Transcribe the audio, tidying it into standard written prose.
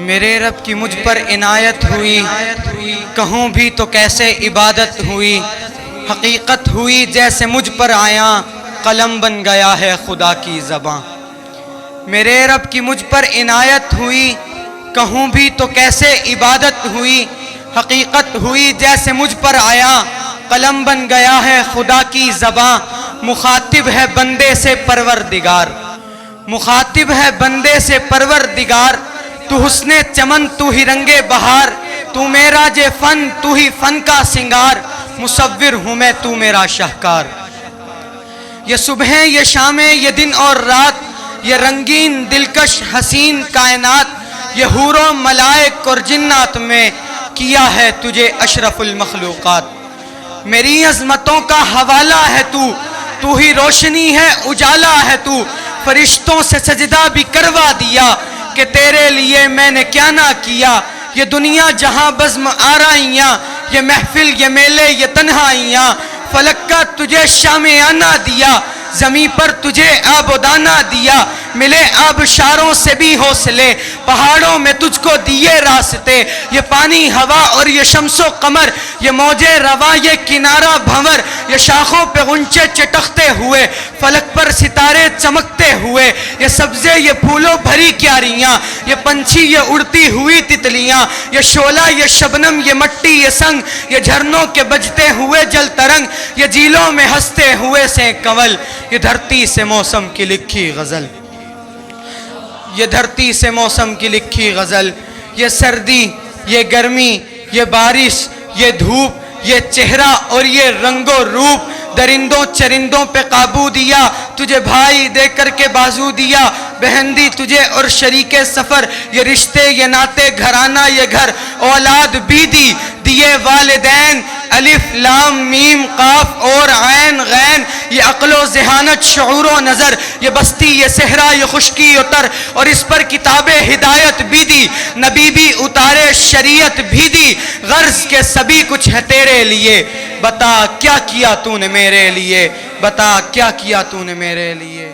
میرے رب کی مجھ پر عنایت ہوئی، کہوں بھی تو کیسے عبادت ہوئی، حقیقت ہوئی جیسے مجھ پر آیا، قلم بن گیا ہے خدا کی زباں۔ میرے رب کی مجھ پر عنایت ہوئی، کہوں بھی تو کیسے عبادت ہوئی، حقیقت ہوئی جیسے مجھ پر آیا، قلم بن گیا ہے خدا کی زباں۔ مخاطب ہے بندے سے پروردگار، مخاطب ہے بندے سے پروردگار، تو حسن چمن تو ہی رنگ بہار، تو میرا جے فن تو ہی فن کا سنگار، مصور ہوں میں تو میرا شاہکار۔ یہ صبحیں یہ شامیں یہ دن اور رات، یہ رنگین دلکش حسین کائنات، یہ حور و ملائک اور جنات میں کیا ہے تجھے اشرف المخلوقات۔ میری عظمتوں کا حوالہ ہے تو ہی روشنی ہے اجالا ہے تو، فرشتوں سے سجدہ بھی کروا دیا کہ تیرے لیے میں نے کیا نہ کیا۔ یہ دنیا جہاں بزم آرائیاں، یہ محفل یہ میلے یہ تنہائیاں، فلک کا تجھے شام آنا دیا، زمیں پر تجھے آب و دانہ دیا، ملے آبشاروں سے بھی حوصلے، پہاڑوں میں تجھ کو دیے راستے، یہ پانی ہوا اور یہ شمس و قمر، یہ موجے رواں یہ کنارہ بھنور، یہ شاخوں پہ غنچے چٹکتے ہوئے، فلک پر ستارے چمکتے ہوئے، یہ سبزے یہ پھولوں بھری کیاریاں، یہ پنچھی یہ اڑتی ہوئی تتلیاں، یہ شعلہ یہ شبنم یہ مٹی یہ سنگ، یہ جھرنوں کے بجتے ہوئے جل ترنگ، یہ جھیلوں میں ہنستے ہوئے سے کنول، یہ دھرتی سے موسم کی لکھی غزل، یہ دھرتی سے موسم کی لکھی غزل، یہ سردی یہ گرمی یہ بارش یہ دھوپ یہ چہرہ اور یہ رنگ و روپ، درندوں چرندوں پہ قابو دیا، تجھے بھائی دے کر کے بازو دیا، بہن دی تجھے اور شریک سفر، یہ رشتے یہ ناتے گھرانہ یہ گھر، اولاد بھی دی دیے والدین، الف لام میم قاف اور عین غین، یہ عقل و ذہانت شعور و نظر، یہ بستی یہ صحرا یہ خشکی اتر، اور اس پر کتاب ہدایت بھی دی، نبی بھی اتارے شریعت بھی دی، غرض کے سبھی کچھ ہے تیرے لیے، بتا کیا کیا تو نے میرے لیے، بتا کیا کیا تو نے میرے لیے۔